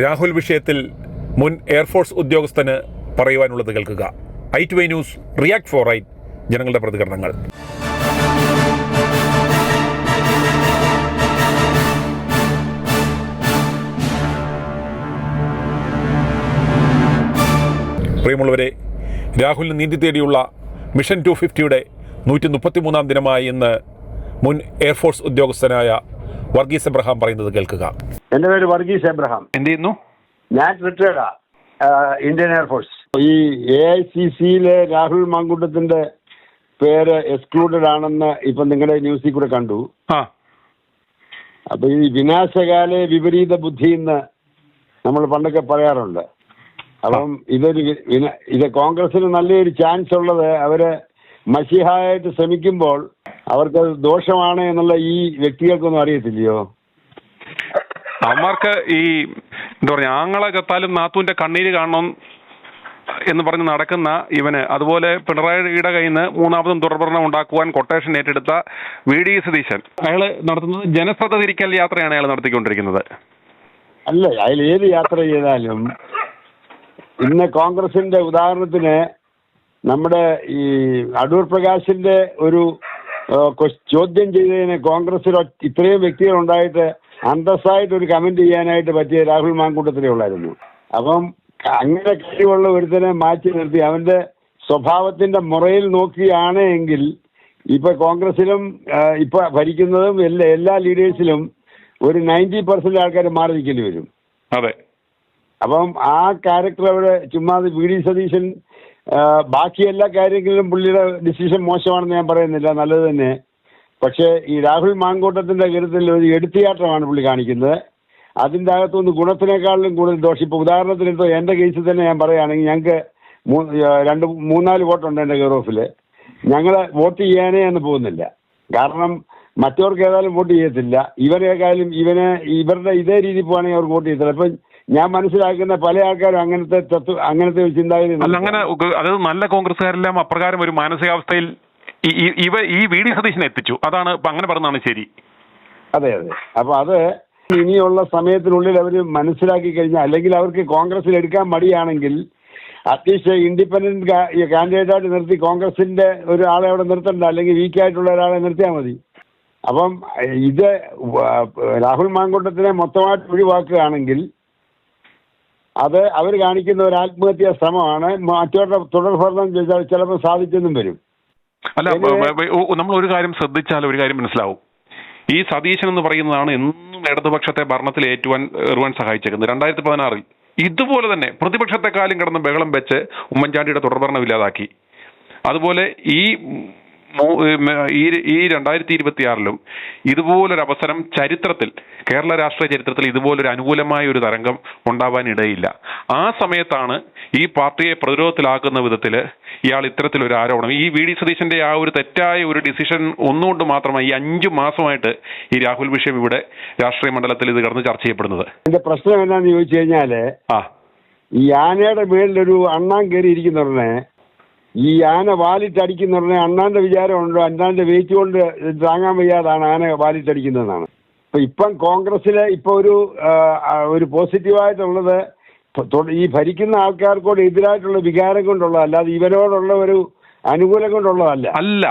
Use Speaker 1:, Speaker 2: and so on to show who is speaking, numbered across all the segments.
Speaker 1: രാഹുൽ വിഷയത്തിൽ മുൻ എയർഫോഴ്സ് ഉദ്യോഗസ്ഥന് പറയുവാനുള്ളത് കേൾക്കുക. i2i news react four right, ജനങ്ങളുടെ പ്രതികരണങ്ങൾ. പ്രിയമുള്ളവരെ, രാഹുലിന് നീതി തേടിയുള്ള മിഷൻ 250യുടെ 133-ാം ദിനമായി ഇന്ന് മുൻ എയർഫോഴ്സ് ഉദ്യോഗസ്ഥനായ വർഗീസ് എബ്രഹാം പറയുന്നത് കേൾക്കുക.
Speaker 2: എന്റെ പേര് വർഗീസ് എബ്രഹാം.
Speaker 1: എന്ത് ചെയ്യുന്നു?
Speaker 2: ഞാൻ റിട്ടയർഡാ, ഇന്ത്യൻ എയർഫോഴ്സ്. ഈ AICCയിലെ രാഹുൽ മാങ്കൂട്ടത്തിന്റെ പേര് എക്സ്ക്ലൂഡഡ് ആണെന്ന് ഇപ്പൊ നിങ്ങളുടെ ന്യൂസിൽ കൂടെ കണ്ടു. അപ്പൊ ഈ വിനാശകാലെ വിപരീത ബുദ്ധി എന്ന് നമ്മൾ പണ്ടൊക്കെ പറയാറുണ്ട്. അപ്പം ഇത് കോൺഗ്രസിന് നല്ലൊരു ചാൻസ് ഉള്ളത് അവര് മഷിഹായിട്ട് ശ്രമിക്കുമ്പോൾ അവർക്കത് ദോഷമാണ് എന്നുള്ള ഈ വ്യക്തികൾക്കൊന്നും അറിയത്തില്ലയോ?
Speaker 3: അവന്മാർക്ക് ഈ എന്താ പറയാ, ആങ്ങളെ കത്താലും നാത്തൂന്റെ കണ്ണീര് കാണണം എന്ന് പറഞ്ഞ് നടക്കുന്ന ഇവന്, അതുപോലെ പിണറായിയുടെ കയ്യിൽ നിന്ന് മൂന്നാമതും തുടർഭരണം ഉണ്ടാക്കുവാൻ കൊട്ടേഷൻ ഏറ്റെടുത്ത VD സതീശൻ, അയാള് നടത്തുന്നത് ജനശ്രദ്ധ തിരിക്കൽ യാത്രയാണ് അയാൾ നടത്തിക്കൊണ്ടിരിക്കുന്നത്.
Speaker 2: അല്ല, അതിൽ ഏത് യാത്ര ചെയ്താലും ഇന്ന് കോൺഗ്രസിന്റെ ഉദാഹരണത്തിന് നമ്മുടെ ഈ അടൂർ പ്രകാശിന്റെ ഒരു ചോദ്യം ചെയ്തതിന് കോൺഗ്രസിൽ ഇത്രയും വ്യക്തികൾ ഉണ്ടായിട്ട് അന്തസ്സായിട്ട് ഒരു കമന്റ് ചെയ്യാനായിട്ട് പറ്റിയ രാഹുൽ മാങ്കൂട്ടത്തിലേ ഉള്ളായിരുന്നു. അപ്പം അങ്ങനെ കഴിവുള്ള ഒരുത്തനെ മാറ്റി നിർത്തി അവന്റെ സ്വഭാവത്തിന്റെ മുറയിൽ നോക്കുകയാണ് എങ്കിൽ ഇപ്പൊ കോൺഗ്രസിലും ഇപ്പൊ ഭരിക്കുന്നതും എല്ലാ ലീഡേഴ്സിലും ഒരു 90% ആൾക്കാർ മാറി നിൽക്കേണ്ടി വരും.
Speaker 3: അതെ.
Speaker 2: അപ്പം ആ ക്യാരക്ടർ അവിടെ ചുമ്മാ VD സതീശൻ, ബാക്കി എല്ലാ കാര്യങ്ങളിലും പുള്ളിയുടെ ഡിസിഷൻ മോശമാണെന്ന് ഞാൻ പറയുന്നില്ല, നല്ലത് തന്നെ. പക്ഷേ ഈ രാഹുൽ മാങ്കൂട്ടത്തിന്റെ കാര്യത്തിൽ ഒരു എടുത്തിയാട്ടമാണ് പുള്ളി കാണിക്കുന്നത്. അതിൻ്റെ അകത്തുനിന്ന് ഗുണത്തിനേക്കാളിലും കൂടുതൽ ദോഷം. ഇപ്പോൾ ഉദാഹരണത്തിന് ഇപ്പോൾ എൻ്റെ കേസിൽ തന്നെ ഞാൻ പറയുകയാണെങ്കിൽ ഞങ്ങൾക്ക് 3-4 വോട്ടുണ്ട് എൻ്റെ കെയർ ഓഫിൽ. ഞങ്ങൾ വോട്ട് ചെയ്യാനേ എന്ന് പോകുന്നില്ല. കാരണം മറ്റവർക്ക് ഏതായാലും വോട്ട് ചെയ്യത്തില്ല. ഇവരേക്കാളും ഇവരുടെ ഇതേ രീതി പോവാണെങ്കിൽ അവർക്ക് വോട്ട് ചെയ്യത്തില്ല. അപ്പം ഞാൻ മനസ്സിലാക്കുന്ന പല ആൾക്കാരും അങ്ങനത്തെ ഒരു ചിന്താഗതി.
Speaker 3: അങ്ങനെ അതായത് നല്ല കോൺഗ്രസ്സുകാരെല്ലാം അപ്രകാരം ഒരു മാനസികാവസ്ഥയിൽ ഈ VD സതീശനെ എത്തിച്ചു. അതാണ് അങ്ങനെ പറഞ്ഞതാണ് ശരി.
Speaker 2: അതെ. അപ്പൊ അത് ഇനിയുള്ള സമയത്തിനുള്ളിൽ അവർ മനസ്സിലാക്കി കഴിഞ്ഞാൽ, അല്ലെങ്കിൽ അവർക്ക് കോൺഗ്രസിൽ എടുക്കാൻ മടിയാണെങ്കിൽ അറ്റ്ലീസ്റ്റ് ഇൻഡിപെൻഡന്റ് കാൻഡിഡേറ്റായിട്ട് നിർത്തി കോൺഗ്രസിന്റെ ഒരാളെ അവിടെ നിർത്തണ്ട, അല്ലെങ്കിൽ വീക്കായിട്ടുള്ള ഒരാളെ നിർത്തിയാൽ മതി. അപ്പം ഇത് രാഹുൽ മാങ്കൂട്ടത്തിനെ മൊത്തമായിട്ട് ഒഴിവാക്കുകയാണെങ്കിൽ അത് അവർ കാണിക്കുന്ന ഒരു ആത്മഹത്യാ ശ്രമമാണ്. മറ്റവരുടെ തുടർഭരണം ചെയ്താൽ ചിലപ്പോൾ സാധിച്ചെന്നും വരും.
Speaker 3: അല്ല, നമ്മൾ ഒരു കാര്യം ശ്രദ്ധിച്ചാൽ ഒരു കാര്യം മനസ്സിലാവും. ഈ സതീശൻ എന്ന് പറയുന്നതാണ് എന്നും ഇടതുപക്ഷത്തെ ഭരണത്തിൽ ഏറ്റുവാൻ സഹായിച്ചേക്കുന്നത്. 2016 ഇതുപോലെ തന്നെ പ്രതിപക്ഷത്തെക്കാളും കിടന്ന് ബഹളം വെച്ച് ഉമ്മൻചാണ്ടിയുടെ തുടർഭരണം ഇല്ലാതാക്കി. അതുപോലെ ഈ 2026 ഇതുപോലൊരു അവസരം ചരിത്രത്തിൽ, കേരള രാഷ്ട്രീയ ചരിത്രത്തിൽ ഇതുപോലൊരു അനുകൂലമായ ഒരു തരംഗം ഉണ്ടാവാനിടയില്ല. ആ സമയത്താണ് ഈ പാർട്ടിയെ പ്രതിരോധത്തിലാക്കുന്ന വിധത്തിൽ ഇയാൾ ഇത്തരത്തിലൊരു ആരോപണം, ഈ VD സതീശന്റെ ആ ഒരു തെറ്റായ ഒരു ഡിസിഷൻ ഒന്നുകൊണ്ട് മാത്രമായി ഈ 5 മാസമായിട്ട് ഈ രാഹുൽ വിഷയം ഇവിടെ രാഷ്ട്രീയ മണ്ഡലത്തിൽ ഇത് കടന്ന് ചർച്ച ചെയ്യപ്പെടുന്നത്.
Speaker 2: എന്റെ പ്രശ്നം എന്താണെന്ന് ചോദിച്ചു കഴിഞ്ഞാല്, ഈ ആനയുടെ മേളിലൊരു അണ്ണാൻ കയറി ഇരിക്കുന്നവരുടെ ഈ ആന വാലിട്ടടിക്കുന്നവരുടെ അണ്ണാന്റെ വിചാരമുണ്ടോ അണ്ണാന്റെ വെയിറ്റ് കൊണ്ട് താങ്ങാൻ വയ്യാതാണ് ആന വാലിട്ടടിക്കുന്നതെന്നാണ്. ഇപ്പം കോൺഗ്രസ്സിലെ ഇപ്പൊ ഒരു പോസിറ്റീവായിട്ടുള്ളത് ഈ ഭരിക്കുന്ന ആൾക്കാർക്കോട് എതിരായിട്ടുള്ള വികാരം കൊണ്ടുള്ള, അല്ലാതെ ഇവരോടുള്ള ഒരു അനുകൂലം കൊണ്ടുള്ളതല്ല.
Speaker 3: അല്ല,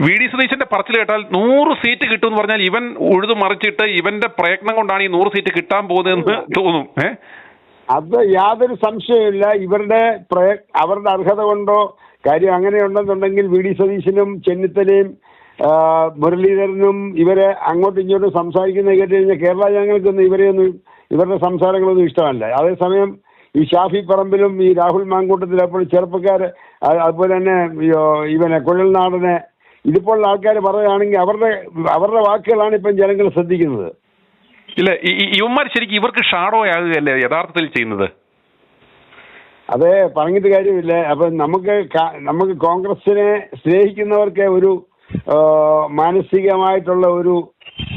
Speaker 3: VD സതീശന്റെ പറച്ചിൽ കേട്ടാൽ 100 സീറ്റ് കിട്ടുമെന്ന് പറഞ്ഞാൽ ഇവൻ ഉഴുതു മറിച്ചിട്ട് ഇവന്റെ പ്രയത്നം കൊണ്ടാണ് ഈ 100 സീറ്റ് കിട്ടാൻ പോകുന്നതെന്ന് തോന്നും.
Speaker 2: അത് യാതൊരു സംശയമില്ല. അവരുടെ അർഹത കൊണ്ടോ കാര്യം അങ്ങനെയുണ്ടെന്നുണ്ടെങ്കിൽ VD സതീശനും ചെന്നിത്തലയും മുരളീധരനും ഇവരെ അങ്ങോട്ടും ഇങ്ങോട്ടും സംസാരിക്കുന്നത് കേട്ട് കഴിഞ്ഞാൽ കേരള ജനങ്ങൾക്കൊന്നും ഇവരുടെ സംസാരങ്ങളൊന്നും ഇഷ്ടമല്ല. അതേസമയം ഈ ഷാഫി പറമ്പിലും ഈ രാഹുൽ മാങ്കൂട്ടത്തിലും അപ്പോൾ ചെറുപ്പക്കാർ, അതുപോലെ തന്നെ ഇവനെ കുഴൽനാടനെ ഇതുപോലുള്ള ആൾക്കാർ പറയുകയാണെങ്കിൽ അവരുടെ വാക്കുകളാണ് ഇപ്പം ജനങ്ങൾ ശ്രദ്ധിക്കുന്നത്.
Speaker 3: ഇല്ല, ഇവന്മാർ ശരിക്കും ഇവർക്ക് ഷാഡോ ആകുകയല്ലേ യഥാർത്ഥത്തിൽ ചെയ്യുന്നത്?
Speaker 2: അതെ, പറഞ്ഞിട്ട് കാര്യമില്ല. അപ്പം നമുക്ക് കോൺഗ്രസിനെ സ്നേഹിക്കുന്നവർക്ക് ഒരു മാനസികമായിട്ടുള്ള ഒരു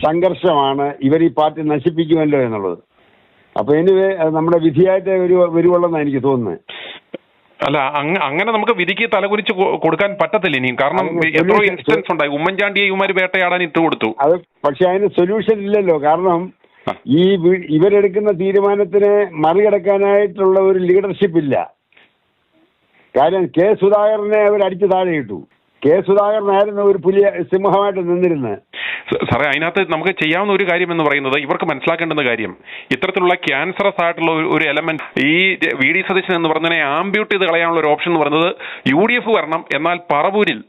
Speaker 2: സംഘർഷമാണ് ഇവർ ഈ പാർട്ടി നശിപ്പിക്കുമല്ലോ എന്നുള്ളത്. അപ്പൊ എനിവേ നമ്മുടെ വിധിയായിട്ട് വരുവുള്ളെന്നാണ് എനിക്ക് തോന്നുന്നത്.
Speaker 3: അല്ല, അങ്ങനെ നമുക്ക് വിധിക്ക് തലകുരിച്ച് കൊടുക്കാൻ പറ്റത്തില്ല ഇനിയും. കാരണം എത്രയോ ഇൻസിഡൻസ് ഉണ്ടായി. ഉമ്മൻചാണ്ടിയെ ഇവന്മാർ വേട്ടയാടാൻ ഇട്ട് കൊടുത്തു.
Speaker 2: അത് പക്ഷെ അതിന് സൊല്യൂഷൻ ഇല്ലല്ലോ. കാരണം ഇവരെടുക്കുന്ന തീരുമാനത്തിനെ മറികടക്കാനായിട്ടുള്ള ഒരു ലീഡർഷിപ്പ് ഇല്ല. കാര്യം കെ സുധാകരനെ അവരടിച്ചു താഴെ ഇട്ടു. കെ സുധാകരനായിരുന്നു ഒരു പുലിയ സിംഹമായിട്ട് നിന്നിരുന്നത്.
Speaker 3: സാറേ, അതിനകത്ത് നമുക്ക് ചെയ്യാവുന്ന ഒരു കാര്യം എന്ന് പറയുന്നത്, ഇവർക്ക് മനസ്സിലാക്കേണ്ടുന്ന കാര്യം, ഇത്തരത്തിലുള്ള ക്യാൻസറസ് ആയിട്ടുള്ള ഒരു എലമെന്റ് ഈ വി ഡി സതീശൻ എന്ന് പറഞ്ഞതിനെ ആംബ്യൂട്ട് ചെയ്ത് കളയാനുള്ള ഒരു ഓപ്ഷൻ എന്ന് പറയുന്നത് UDF വരണം. എന്നാൽ പറവൂരിൽ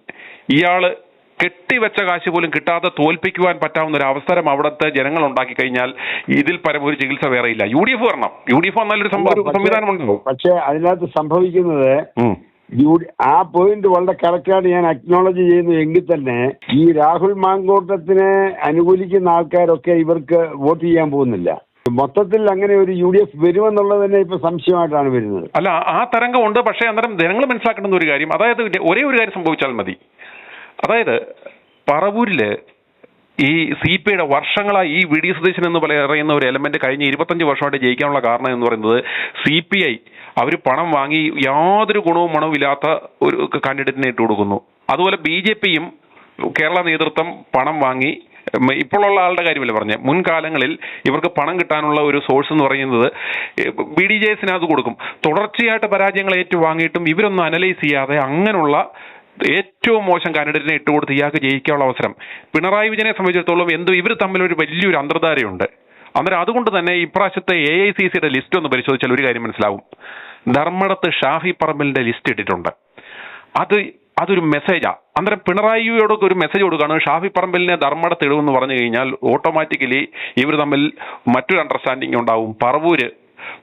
Speaker 3: ഇയാള് കെട്ടിവെച്ച കാശ് പോലും കിട്ടാതെ തോൽപ്പിക്കുവാൻ പറ്റാവുന്ന ഒരു അവസരം അവിടുത്തെ ജനങ്ങൾ ഉണ്ടാക്കി കഴിഞ്ഞാൽ ഇതിൽ പരമൊരു ചികിത്സ വേറെയില്ല. UDF വരണം. UDF വന്നാലൊരു സംവിധാനം ഉണ്ടാവും.
Speaker 2: പക്ഷെ അതിനകത്ത് സംഭവിക്കുന്നത് ആ പോയിന്റ് വളരെ കറക്റ്റായിട്ട് ഞാൻ അക്നോളജ് ചെയ്യുന്നു എങ്കിൽ തന്നെ ഈ രാഹുൽ മാങ്കൂട്ടത്തിനെ അനുകൂലിക്കുന്ന ആൾക്കാരൊക്കെ ഇവർക്ക് വോട്ട് ചെയ്യാൻ പോകുന്നില്ല. മൊത്തത്തിൽ അങ്ങനെ ഒരു UDF വരുമെന്നുള്ളത് തന്നെ ഇപ്പൊ സംശയമായിട്ടാണ് വരുന്നത്.
Speaker 3: അല്ല, ആ തരംഗമുണ്ട്. പക്ഷേ അന്നേരം ജനങ്ങൾ മനസ്സിലാക്കേണ്ടുന്ന ഒരു കാര്യം, അതായത് ഒരേ ഒരു കാര്യം സംഭവിച്ചാൽ മതി. അതായത് പറവൂരില് ഈ CPIയുടെ വർഷങ്ങളായി ഈ വി ഡി സതീശൻ എന്ന് പറയുന്ന ഒരു എലമെന്റ് കഴിഞ്ഞ 25 വർഷമായിട്ട് ജയിക്കാനുള്ള കാരണം എന്ന് പറയുന്നത് CPI അവർ പണം വാങ്ങി യാതൊരു ഗുണവും മണവും ഇല്ലാത്ത ഒരു കാൻഡിഡേറ്റിനെ ഇട്ട് കൊടുക്കുന്നു. അതുപോലെ BJPയും കേരള നേതൃത്വം പണം വാങ്ങി, ഇപ്പോഴുള്ള ആളുടെ കാര്യമല്ല പറഞ്ഞത്, മുൻകാലങ്ങളിൽ ഇവർക്ക് പണം കിട്ടാനുള്ള ഒരു സോഴ്സ് എന്ന് പറയുന്നത് BDJSന് അത് കൊടുക്കും. തുടർച്ചയായിട്ട് പരാജയങ്ങൾ ഏറ്റുവാങ്ങിയിട്ടും ഇവരൊന്നും അനലൈസ് ചെയ്യാതെ അങ്ങനെയുള്ള ഏറ്റവും മോശം കാൻഡിഡേറ്റിനെ ഇട്ടുകൊടുത്ത് ഇയാൾക്ക് ജയിക്കാനുള്ള അവസരം. പിണറായി വിജയനെ സംബന്ധിച്ചിടത്തോളം ഇവർ തമ്മിലൊരു വലിയൊരു അന്തർധാരയുണ്ട്. അന്നേരം അതുകൊണ്ട് തന്നെ ഇപ്രാവശ്യത്തെ AICCയുടെ ലിസ്റ്റ് ഒന്ന് പരിശോധിച്ചാൽ ഒരു കാര്യം മനസ്സിലാവും. ധർമ്മടത്ത് ഷാഫി പറമ്പലിന്റെ ലിസ്റ്റ് ഇട്ടിട്ടുണ്ട്. അതൊരു മെസ്സേജാ. അന്നേരം പിണറായിയോടൊക്കെ ഒരു മെസ്സേജ് കൊടുക്കുകയാണ്, ഷാഫി പറമ്പലിനെ ധർമ്മടത്ത് ഇടുമെന്ന് പറഞ്ഞു കഴിഞ്ഞാൽ ഓട്ടോമാറ്റിക്കലി ഇവർ തമ്മിൽ മറ്റൊരു അണ്ടർസ്റ്റാൻഡിങ് ഉണ്ടാവും. പറവൂര്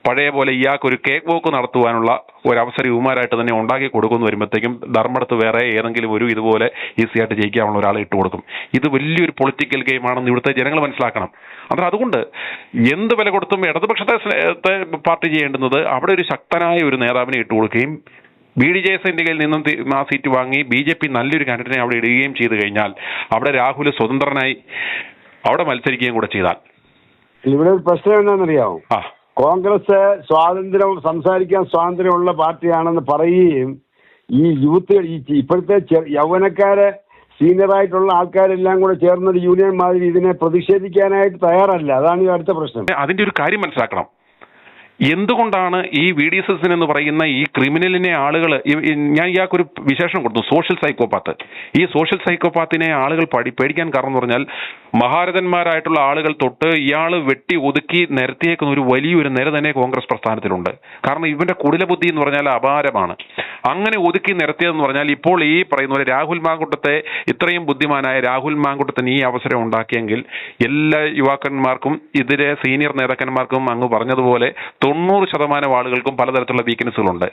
Speaker 3: പഴയ പോലെ ഇയാൾക്കൊരു കേക്ക് വോക്ക് നടത്തുവാനുള്ള ഒരവസരം ഇവന്മാരായിട്ട് തന്നെ ഉണ്ടാക്കി കൊടുക്കുമെന്ന് വരുമ്പോഴത്തേക്കും ധർമ്മടത്ത് വേറെ ഏതെങ്കിലും ഒരു ഇതുപോലെ ഈസിയായിട്ട് ജയിക്കാനുള്ള ഒരാളെ ഇട്ട് കൊടുക്കും. ഇത് വലിയൊരു പൊളിറ്റിക്കൽ ഗെയിമാണെന്ന് ഇവിടുത്തെ ജനങ്ങൾ മനസ്സിലാക്കണം. അന്നേരം അതുകൊണ്ട് എന്ത് വില കൊടുത്തും ഇടതുപക്ഷത്തെ പാർട്ടി ചെയ്യേണ്ടുന്നത് അവിടെ ഒരു ശക്തനായ ഒരു നേതാവിനെ ഇട്ട് കൊടുക്കുകയും BDJSന്റെ കയ്യിൽ നിന്നും ആ സീറ്റ് വാങ്ങി BJP നല്ലൊരു കാൻഡിഡേറ്റിനെ അവിടെ ഇടുകയും ചെയ്തു കഴിഞ്ഞാൽ അവിടെ രാഹുൽ സ്വതന്ത്രനായി അവിടെ മത്സരിക്കുകയും കൂടെ ചെയ്താൽ.
Speaker 2: ഇവിടെ ഒരു പ്രശ്നം എന്താണെന്നറിയാമോ? കോൺഗ്രസ് സംസാരിക്കാൻ സ്വാതന്ത്ര്യമുള്ള പാർട്ടിയാണെന്ന് പറയുകയും ഈ യൂത്ത് ഇപ്പോഴത്തെ യൗവനക്കാരെ സീനിയറായിട്ടുള്ള ആൾക്കാരെല്ലാം കൂടെ ചേർന്നൊരു യൂണിയൻ മാതിരി ഇതിനെ പ്രതിഷേധിക്കാനായിട്ട് തയ്യാറല്ല. അതാണ് ഈ അടുത്ത പ്രശ്നം.
Speaker 3: അതിന്റെ ഒരു കാര്യം മനസ്സിലാക്കണം. എന്തുകൊണ്ടാണ് ഈ വി ഡി സതീശൻ എന്ന് പറയുന്ന ഈ ക്രിമിനലിനെ ആളുകൾ, ഞാൻ ഇയാൾക്കൊരു വിശേഷണം കൊടുത്തു, സോഷ്യൽ സൈക്കോപാത്ത്. ഈ സോഷ്യൽ സൈക്കോപാത്തിനെ ആളുകൾ പേടിക്കാൻ കാരണം എന്ന് പറഞ്ഞാൽ മഹാരഥന്മാരായിട്ടുള്ള ആളുകൾ തൊട്ട് ഇയാൾ വെട്ടി ഒതുക്കി നിരത്തിയേക്കുന്ന ഒരു വലിയൊരു നിര തന്നെ കോൺഗ്രസ് പ്രസ്ഥാനത്തിലുണ്ട്. കാരണം ഇവന്റെ കുടിലബുദ്ധി എന്ന് പറഞ്ഞാൽ അപാരമാണ്. അങ്ങനെ ഒതുക്കി നിരത്തിയതെന്ന് പറഞ്ഞാൽ ഇപ്പോൾ ഈ പറയുന്ന പോലെ രാഹുൽ മാങ്കൂട്ടത്തെ, ഇത്രയും ബുദ്ധിമാനായ രാഹുൽ മാങ്കൂട്ടത്തിന് ഈ അവസരം ഉണ്ടാക്കിയെങ്കിൽ എല്ലാ യുവാക്കന്മാർക്കും ഇതിലെ സീനിയർ നേതാക്കന്മാർക്കും അങ്ങ് പറഞ്ഞതുപോലെ 90% ആളുകൾക്കും പലതരത്തിലുള്ള വീക്ക്നെസ്സുകളുണ്ട്.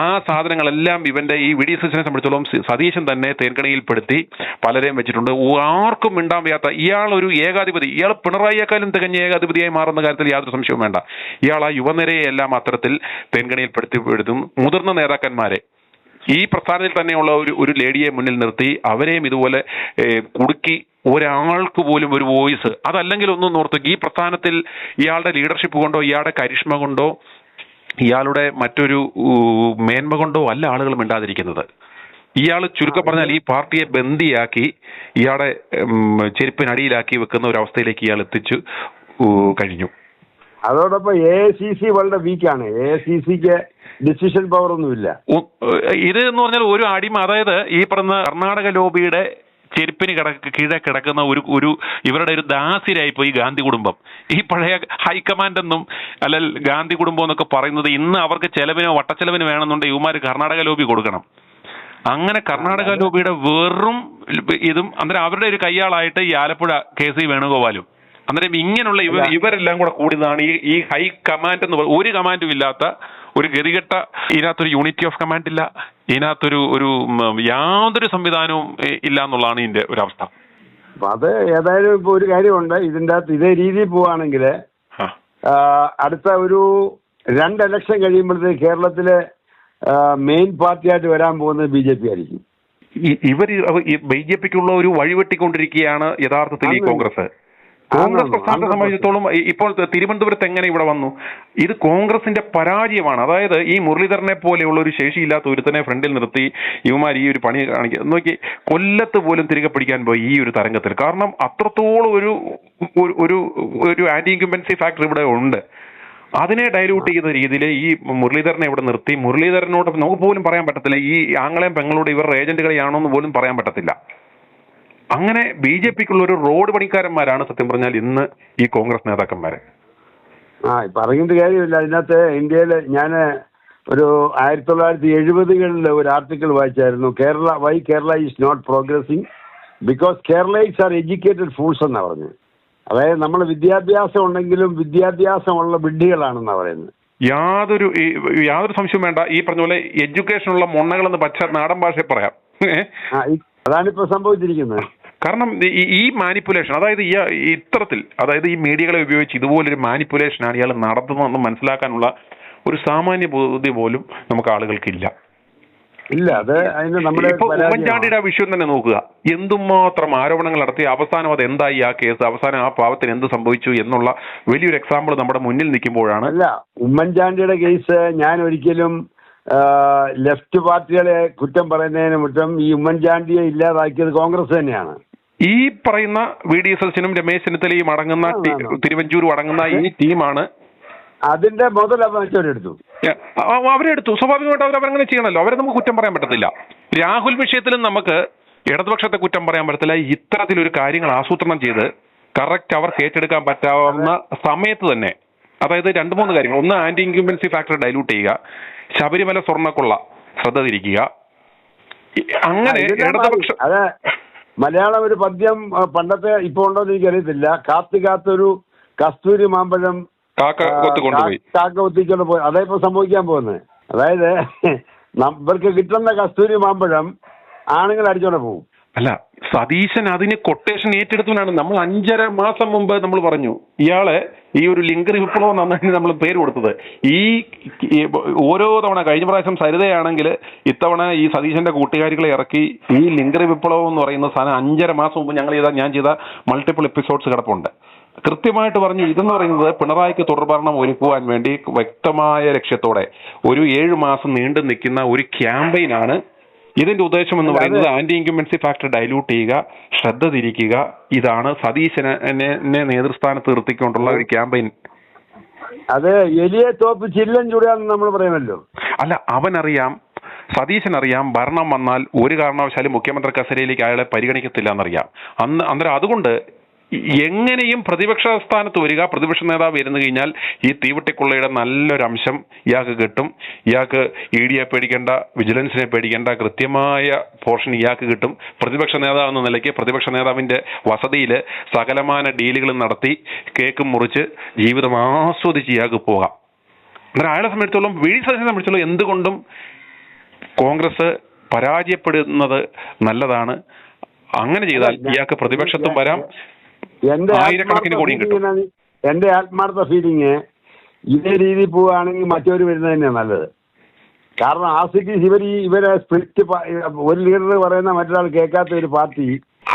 Speaker 3: ആ സാധനങ്ങളെല്ലാം ഇവന്റെ ഈ വി ഡി സതീശനെ സംബന്ധിച്ചോളം സതീശൻ തന്നെ തേൻകണിയിൽപ്പെടുത്തി പലരെയും വെച്ചിട്ടുണ്ട്. ആർക്കും മിണ്ടാൻ വയ്യാത്ത ഇയാളൊരു ഏകാധിപതി, ഇയാൾ പിണറായിയേക്കാളും തികഞ്ഞ ഏകാധിപതിയായി മാറുന്ന കാര്യത്തിൽ യാതൊരു സംശയവും വേണ്ട. ഇയാൾ ആ യുവനിരയെ എല്ലാം അത്തരത്തിൽ തേൻകണിയിൽപ്പെടുത്തും. മുതിർന്ന നേതാക്കന്മാരെ ഈ പ്രസ്ഥാനത്തിൽ തന്നെയുള്ള ഒരു ലേഡിയെ മുന്നിൽ നിർത്തി അവരെയും ഇതുപോലെ കുടുക്കി ഒരാൾക്ക് പോലും ഒരു വോയിസ്, അതല്ലെങ്കിൽ ഒന്നും ഓർത്ത് ഈ പ്രസ്ഥാനത്തിൽ ഇയാളുടെ ലീഡർഷിപ്പ് കൊണ്ടോ ഇയാളുടെ കരിഷ്മ കൊണ്ടോ ഇയാളുടെ മറ്റൊരു മേന്മ കൊണ്ടോ അല്ല ആളുകൾ മിണ്ടാതിരിക്കുന്നത്. ഇയാൾ ചുരുക്കം പറഞ്ഞാൽ ഈ പാർട്ടിയെ ബന്ദിയാക്കി ഇയാളെ ചെരുപ്പിനടിയിലാക്കി വെക്കുന്ന ഒരു അവസ്ഥയിലേക്ക് ഇയാൾ എത്തിച്ചു കഴിഞ്ഞു.
Speaker 2: അതോടൊപ്പം AICC വളരെ വീക്കാണ്. AICCക്ക് ഡിസിഷൻ പവർ ഒന്നുമില്ല.
Speaker 3: ഇത് എന്ന് പറഞ്ഞാൽ ഒരു അടിമ, അതായത് ഈ പറഞ്ഞ കർണാടക ലോബിയുടെ ചെരുപ്പിന് കീഴെ കിടക്കുന്ന ഒരു ഇവരുടെ ഒരു ദാസിരായിപ്പോയി ഗാന്ധി കുടുംബം. ഈ പഴയ ഹൈക്കമാൻഡ് എന്നും അല്ല ഗാന്ധി കുടുംബം എന്നൊക്കെ പറയുന്നത് ഇന്ന് അവർക്ക് ചെലവിനോ വട്ടച്ചെലവിന് വേണമെന്നുണ്ടെങ്കിൽ ഇവന്മാർ കർണാടക ലോബി കൊടുക്കണം. അങ്ങനെ കർണാടക ലോബിയുടെ വെറും ഇതും അന്നേരം അവരുടെ ഒരു കയ്യാളായിട്ട് ഈ ആലപ്പുഴ KC വേണുഗോപാലും, അന്നേരം ഇങ്ങനെയുള്ള ഇവരെല്ലാം കൂടെ കൂടിയതാണ് ഈ ഹൈ കമാൻഡ് എന്ന് പറയുന്നത്. ഒരു കമാൻഡും ഇല്ലാത്ത ഒരു ഗതികെട്ട, ഇതിനകത്തൊരു യൂണിറ്റി ഓഫ് കമാൻഡ് ഇല്ല, ഇതിനകത്തൊരു യാതൊരു സംവിധാനവും ഇല്ല എന്നുള്ളതാണ് ഇതിന്റെ ഒരു അവസ്ഥ.
Speaker 2: അത് ഏതായാലും ഇപ്പൊ ഒരു കാര്യമുണ്ട്, ഇതിൻ്റെ അകത്ത് ഇതേ രീതിയിൽ പോവുകയാണെങ്കിൽ അടുത്ത ഒരു 2 ഇലക്ഷൻ കഴിയുമ്പോഴത്തേക്ക് കേരളത്തിലെ മെയിൻ പാർട്ടിയായിട്ട് വരാൻ പോകുന്നത് BJP ആയിരിക്കും.
Speaker 3: ഇവർ BJPക്കുള്ള ഒരു വഴിവെട്ടിക്കൊണ്ടിരിക്കുകയാണ് യഥാർത്ഥത്തിൽ ഈ കോൺഗ്രസ്. കോൺഗ്രസ് പ്രസ്ഥാനത്തെ സംബന്ധിച്ചിടത്തോളം ഇപ്പോൾ തിരുവനന്തപുരത്ത് എങ്ങനെ ഇവിടെ വന്നു? ഇത് കോൺഗ്രസിന്റെ പരാജയമാണ്. അതായത് ഈ മുരളീധരനെ പോലെയുള്ള ഒരു ശേഷിയില്ലാത്ത ഒരുത്തനെ ഫ്രണ്ടിൽ നിർത്തി ഇവന്മാർ ഈ ഒരു പണി കാണിക്കുക നോക്കി, കൊല്ലത്ത് പോലും തിരികെ പിടിക്കാൻ പോയി ഈ ഒരു തരംഗത്തിൽ. കാരണം അത്രത്തോളം ഒരു ആന്റി ഇൻകംബൻസി ഫാക്ടർ ഇവിടെ ഉണ്ട്. അതിനെ ഡൈല്യൂട്ട് ചെയ്യുന്ന രീതിയിൽ ഈ മുരളീധരനെ ഇവിടെ നിർത്തി, മുരളീധരനോട് നമുക്ക് പോലും പറയാൻ പറ്റത്തില്ല ഈ ആങ്ങളെയും പെങ്ങളോട് ഇവരുടെ ഏജന്റുകളെയാണോ എന്ന് പോലും പറയാൻ പറ്റത്തില്ല. അങ്ങനെ ബി ജെ പിക്കുള്ള ഒരു റോഡ് പണിക്കാരന്മാരാണ് സത്യം പറഞ്ഞാൽ ഇന്ന് ഈ കോൺഗ്രസ് നേതാക്കന്മാരെ.
Speaker 2: പറഞ്ഞിട്ട് കാര്യമില്ല. അതിനകത്ത് ഇന്ത്യയിൽ ഞാൻ ഒരു 1970-കളിൽ ഒരു ആർട്ടിക്കിൾ വായിച്ചായിരുന്നു. Kerala is not progressing because Keralites are educated fools എന്നാണ് പറഞ്ഞത്. അതായത് നമ്മൾ വിദ്യാഭ്യാസം ഉണ്ടെങ്കിലും വിദ്യാഭ്യാസമുള്ള വിഡ്ഢികളാണെന്നാണ് പറയുന്നത്. യാതൊരു
Speaker 3: സംശയവും വേണ്ട. ഈ പറഞ്ഞ പോലെ എഡ്യൂക്കേഷനുള്ള മൊണ്ണകളെന്ന് നാടൻ ഭാഷയിൽ പറയാം.
Speaker 2: അതാണിപ്പോ സംഭവിച്ചിരിക്കുന്നത്.
Speaker 3: കാരണം ഈ മാനിപ്പുലേഷൻ, അതായത് ഇത്തരത്തിൽ, അതായത് ഈ മീഡിയകളെ ഉപയോഗിച്ച് ഇതുപോലൊരു മാനിപ്പുലേഷനാണ് ഇയാൾ നടത്തുന്നതെന്ന് മനസ്സിലാക്കാനുള്ള ഒരു സാമാന്യ ബുദ്ധി പോലും നമുക്ക് ആളുകൾക്കില്ല. ഇപ്പൊ ഉമ്മൻചാണ്ടിയുടെ വിഷയം തന്നെ നോക്കുക. എന്തുമാത്രം ആരോപണങ്ങൾ നടത്തി അവസാനം അത് എന്തായി ആ കേസ്, അവസാനം ആ പാവത്തിന് എന്ത് സംഭവിച്ചു എന്നുള്ള വലിയൊരു എക്സാമ്പിൾ നമ്മുടെ മുന്നിൽ നിൽക്കുമ്പോഴാണ്.
Speaker 2: ഉമ്മൻചാണ്ടിയുടെ കേസ് ഞാൻ ഒരിക്കലും ലെഫ്റ്റ് പാർട്ടികളെ കുറ്റം പറയുന്നതിന് മുറ്റം ഈ ഉമ്മൻചാണ്ടിയെ ഇല്ലാതാക്കിയത് കോൺഗ്രസ് തന്നെയാണ്.
Speaker 3: ഈ പറയുന്ന VD സതീശനും രമേശ് ചെന്നിത്തലയും അടങ്ങുന്ന തിരുവഞ്ചൂരും അടങ്ങുന്ന ഈ ടീമാണ്
Speaker 2: അതിന്റെ മുതൽ അവരെടുത്തു.
Speaker 3: സ്വാഭാവികമായിട്ട് അവരങ്ങനെ ചെയ്യണമല്ലോ. അവരെ നമുക്ക് കുറ്റം പറയാൻ പറ്റത്തില്ല. രാഹുൽ വിഷയത്തിലും നമുക്ക് ഇടതുപക്ഷത്തെ കുറ്റം പറയാൻ പറ്റത്തില്ല. ഇത്തരത്തിലൊരു കാര്യങ്ങൾ ആസൂത്രണം ചെയ്ത് കറക്റ്റ് അവർക്ക് ഏറ്റെടുക്കാൻ പറ്റാവുന്ന സമയത്ത് തന്നെ, അതായത് 2-3 കാര്യങ്ങൾ. ഒന്ന്, ആന്റി ഇൻക്യുംബൻസി ഫാക്ടർ ഡൈല്യൂട്ട് ചെയ്യുക, ശബരിമല സ്വർണ്ണക്കുള്ള ശ്രദ്ധ തിരിക്കുക. അങ്ങനെ ഇടതുപക്ഷം
Speaker 2: മലയാളം ഒരു പദ്യം പണ്ടത്തെ ഇപ്പൊ ഉണ്ടോന്ന് എനിക്കറിയത്തില്ല. കാത്തൊരു കസ്തൂരി മാമ്പഴം കാക്ക കൊത്തിക്കൊണ്ട് പോയി. അതേപ്പോ സംഭവിക്കാൻ പോകുന്നത്. അതായത് ഇവർക്ക് കിട്ടുന്ന കസ്തൂരി മാമ്പഴം ആണുങ്ങൾ അടിച്ചോടെ പോകും.
Speaker 3: അല്ല, സതീശൻ അതിന് കൊട്ടേഷൻ ഏറ്റെടുത്തവനാണ്. നമ്മൾ 5.5 മാസം മുമ്പ് നമ്മൾ പറഞ്ഞു ഇയാളെ ഈ ഒരു ലിംഗ വിപ്ലവം എന്നാണ് നമ്മൾ പേര് കൊടുത്തത്. ഈ ഓരോ തവണ, കഴിഞ്ഞ പ്രാവശ്യം സരിതയാണെങ്കിൽ ഇത്തവണ ഈ സതീശന്റെ കൂട്ടുകാരികളെ ഇറക്കി ഈ ലിംഗ വിപ്ലവം എന്ന് പറയുന്ന സാധനം 5.5 മാസം മുമ്പ് ഞാൻ ചെയ്ത മൾട്ടിപ്പിൾ എപ്പിസോഡ്സ് കിടപ്പുണ്ട്. കൃത്യമായിട്ട് പറഞ്ഞു, ഇതെന്ന് പറയുന്നത് പിണറായിക്ക് തുടർഭരണം ഒരുക്കുവാൻ വേണ്ടി വ്യക്തമായ ലക്ഷ്യത്തോടെ ഒരു 7 മാസം നീണ്ടു നിൽക്കുന്ന ഒരു ക്യാമ്പയിനാണ്. ഇതിന്റെ ഉദ്ദേശം എന്ന് പറയുന്നത് ആന്റി ഇൻക്യുംബൻസി ഫാക്ടർ ഡൈല്യൂട്ട് ചെയ്യുക, ശ്രദ്ധ തിരിക്കുക. ഇതാണ് സതീശനെ നേതൃസ്ഥാനത്ത് നിർത്തിക്കൊണ്ടുള്ള ഒരു ക്യാമ്പയിൻ.
Speaker 2: അത് എലിയെ തോപ്പ് ചില്ലൻ ചൂടാന്ന് നമ്മൾ പറയുമല്ലോ.
Speaker 3: അല്ല, അവനറിയാം, സതീശനറിയാം ഭരണം വന്നാൽ ഒരു കാരണവശാലും മുഖ്യമന്ത്രി കസേരയിലേക്ക് അയാളെ പരിഗണിക്കത്തില്ല എന്നറിയാം. അന്നേരം അതുകൊണ്ട് എങ്ങനെയും പ്രതിപക്ഷ സ്ഥാനത്ത് വരിക, പ്രതിപക്ഷ നേതാവ് ഇരുന്നു കഴിഞ്ഞാൽ ഈ തീവട്ടിക്കൊള്ളയുടെ നല്ലൊരു അംശം ഇയാൾക്ക് കിട്ടും. ഇയാൾക്ക് ED പേടിക്കേണ്ട, വിജിലൻസിനെ പേടിക്കേണ്ട, കൃത്യമായ പോർഷൻ ഇയാൾക്ക് കിട്ടും. പ്രതിപക്ഷ നേതാവ് എന്ന നിലയ്ക്ക് പ്രതിപക്ഷ നേതാവിന്റെ വസതിയിൽ സകലമാന ഡീലുകളും നടത്തി കേക്കും മുറിച്ച് ജീവിതം ആസ്വദിച്ച് ഇയാൾക്ക് പോകാം. അന്നേരം അയാളെ സംബന്ധിച്ചോളം, VD സതീശനെ സംബന്ധിച്ചോളം എന്തുകൊണ്ടും കോൺഗ്രസ് പരാജയപ്പെടുന്നത് നല്ലതാണ്. അങ്ങനെ ചെയ്താൽ ഇയാൾക്ക് പ്രതിപക്ഷത്തും വരാം, ആയിരക്കണക്കിന് കോടിയും കിട്ടും.
Speaker 2: എന്റെ ആത്മാർത്ഥ ഫീലിംഗ് ഇതേ രീതിയിൽ പോവുകയാണെങ്കിൽ മറ്റൊരു വരുന്നത് തന്നെയാണ് നല്ലത്. കാരണം ഇവരെ സ്പ്ലിറ്റ്, ഒരു ലീഡർ പറയുന്ന മറ്റൊരാൾ കേൾക്കാത്ത ഒരു പാർട്ടി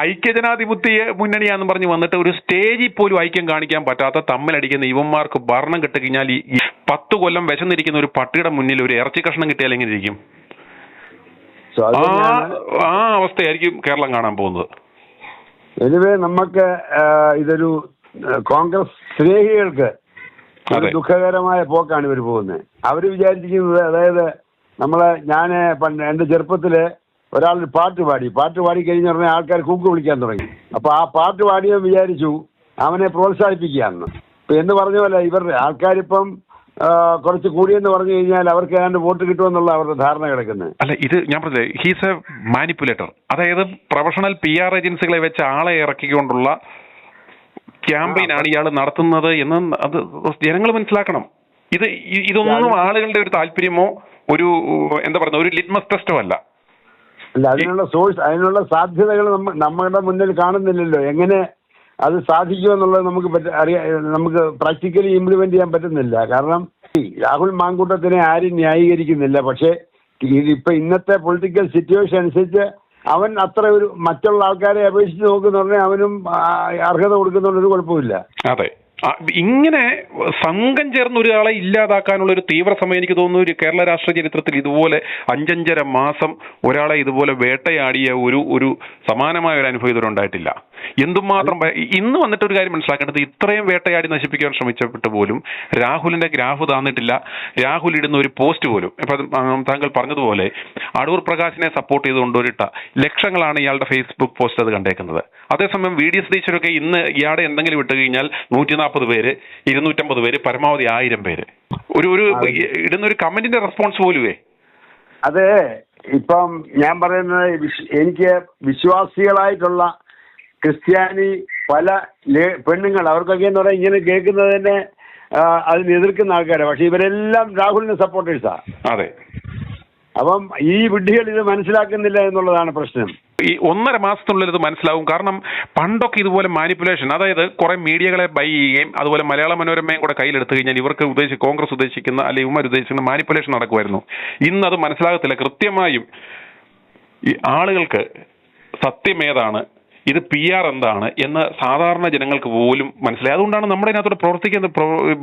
Speaker 3: ഐക്യജനാധിപത്യ മുന്നണിയാന്ന് പറഞ്ഞ് വന്നിട്ട് ഒരു സ്റ്റേജിൽ പോലും ഐക്യം കാണിക്കാൻ പറ്റാത്ത തമ്മിലടിക്കുന്ന ഇവന്മാർക്ക് ഭരണം കിട്ടിക്കഴിഞ്ഞാൽ ഈ 10 കൊല്ലം വിശന്നിരിക്കുന്ന ഒരു പട്ടിയുടെ മുന്നിൽ ഒരു ഇറച്ചി കഷ്ണം കിട്ടിയാൽ എങ്ങനെ ഇരിക്കും? ആ അവസ്ഥയായിരിക്കും കേരളം കാണാൻ പോകുന്നത്.
Speaker 2: എനിവേ, നമുക്ക് ഇതൊരു കോൺഗ്രസ് സ്നേഹികൾക്ക് ദുഃഖകരമായ പോക്കാണ് ഇവർ പോകുന്നത്. അവർ വിചാരിച്ചിരിക്കുന്നത്, അതായത് ഞാൻ എൻ്റെ ചെറുപ്പത്തില് ഒരാൾ പാട്ട് പാടി കഴിഞ്ഞ ഉടനെ ആൾക്കാർ കൂക്ക് വിളിക്കാൻ തുടങ്ങി. അപ്പൊ ആ പാട്ട് പാടിയോ വിചാരിച്ചു അവനെ പ്രോത്സാഹിപ്പിക്കാമെന്ന്. എന്ന് പറഞ്ഞ പോലെ ഇവരുടെ ആൾക്കാരിപ്പം കുറച്ച് കൂടിയെന്ന് പറഞ്ഞു കഴിഞ്ഞാൽ അവർക്ക് ഏതാണ്ട് വോട്ട് കിട്ടുമെന്നുള്ള അവരുടെ ധാരണ കിടക്കുന്നത്.
Speaker 3: അല്ല, ഇത് ഞാൻ പറഞ്ഞത് ഹീസ് എ മാനിപ്പുലേറ്റർ. അതായത് പ്രൊഫഷണൽ PR ഏജൻസികളെ വെച്ച് ആളെ ഇറക്കിക്കൊണ്ടുള്ള ക്യാമ്പയിനാണ് ഇയാൾ നടത്തുന്നത് എന്ന് അത് ജനങ്ങൾ മനസ്സിലാക്കണം. ഇതൊന്നും ആളുകളുടെ ഒരു താല്പര്യമോ ഒരു എന്താ പറയുക ഒരു ലിറ്റ്മസ് ടെസ്റ്റോ അല്ല.
Speaker 2: അതിനുള്ള സാധ്യതകൾ നമ്മുടെ മുന്നിൽ കാണുന്നില്ലല്ലോ. എങ്ങനെ അത് സാധിക്കുമെന്നുള്ളത് നമുക്ക് പ്രാക്ടിക്കലി ഇംപ്ലിമെന്റ് ചെയ്യാൻ പറ്റുന്നില്ല. കാരണം രാഹുൽ മാങ്കൂട്ടത്തിനെ ആരും ന്യായീകരിക്കുന്നില്ല. പക്ഷേ ഇന്നത്തെ പൊളിറ്റിക്കൽ സിറ്റുവേഷൻ അനുസരിച്ച് അവൻ അത്ര ഒരു മറ്റുള്ള ആൾക്കാരെ അപേക്ഷിച്ച് നോക്കുന്നുണ്ടെങ്കിൽ അവനും അർഹത കൊടുക്കുന്നുള്ളൊരു കുഴപ്പമില്ല.
Speaker 3: അതെ, ഇങ്ങനെ സംഘം ചേർന്ന് ഒരാളെ ഇല്ലാതാക്കാനുള്ള ഒരു തീവ്ര സമയം എനിക്ക് തോന്നുന്നു ഒരു കേരള രാഷ്ട്രീയ ചരിത്രത്തിൽ ഇതുപോലെ 5.5 മാസം ഒരാളെ ഇതുപോലെ വേട്ടയാടിയ ഒരു സമാനമായ ഒരു അനുഭവം ഇതുവരെ ഉണ്ടായിട്ടില്ല. എന്തുമാത്രം ഇന്ന് വന്നിട്ട് ഒരു കാര്യം മനസ്സിലാക്കേണ്ടത്, ഇത്രയും വേട്ടയാടി നശിപ്പിക്കാൻ ശ്രമിച്ചിട്ട് പോലും രാഹുലിന്റെ ഗ്രാഫ് താന്നിട്ടില്ല. രാഹുൽ ഇടുന്ന ഒരു പോസ്റ്റ് പോലും ഇപ്പം താങ്കൾ പറഞ്ഞതുപോലെ അടൂർ പ്രകാശിനെ സപ്പോർട്ട് ചെയ്തുകൊണ്ടൊരിട്ട ലക്ഷങ്ങളാണ് ഇയാളുടെ ഫേസ്ബുക്ക് പോസ്റ്റ് അത് കണ്ടേക്കുന്നത്. അതേസമയം വി ഡി സതീശനൊക്കെ ഇന്ന് ഇയാളെ എന്തെങ്കിലും വിട്ടു കഴിഞ്ഞാൽ 140 പേര്, 250 പേര്, പരമാവധി 1000 പേര് ഒരു ഇടുന്ന ഒരു കമന്റിന്റെ റെസ്പോൺസ് പോലുവേ.
Speaker 2: അതെ, ഇപ്പം ഞാൻ പറയുന്നത് എനിക്ക് വിശ്വാസികളായിട്ടുള്ള ക്രിസ്ത്യാനി പല പെണ്ണുങ്ങൾ അവർക്കൊക്കെ എന്ന് പറയാൻ ഇങ്ങനെ കേൾക്കുന്നത് തന്നെ അതിന് എതിർക്കുന്ന ആൾക്കാരാണ്. പക്ഷെ ഇവരെല്ലാം രാഹുലിന് സപ്പോർട്ടേഴ്സാ.
Speaker 3: അതെ,
Speaker 2: അപ്പം ഈ വിഡ്ഢികൾ ഇത് മനസ്സിലാക്കുന്നില്ല എന്നുള്ളതാണ് പ്രശ്നം.
Speaker 3: ഈ 1.5 മാസത്തിനുള്ളിൽ ഇത് മനസ്സിലാവും. കാരണം പണ്ടൊക്കെ ഇതുപോലെ മാനിപ്പുലേഷൻ, അതായത് കുറെ മീഡിയകളെ ബൈ ചെയ്യുകയും അതുപോലെ മലയാള മനോരമയും കൂടെ കയ്യിലെടുത്തു കഴിഞ്ഞാൽ ഇവർക്ക് കോൺഗ്രസ് ഉദ്ദേശിക്കുന്ന അല്ലെങ്കിൽ ഇവർ ഉദ്ദേശിക്കുന്ന മാനിപ്പുലേഷൻ നടക്കുമായിരുന്നു. ഇന്ന് അത് മനസ്സിലാകത്തില്ല. കൃത്യമായും ഈ ആളുകൾക്ക് സത്യമേതാണ്, ഇത് PR എന്താണ് എന്ന് സാധാരണ ജനങ്ങൾക്ക് പോലും മനസ്സിലായി. അതുകൊണ്ടാണ് നമ്മുടെ ഇതിനകത്തോട്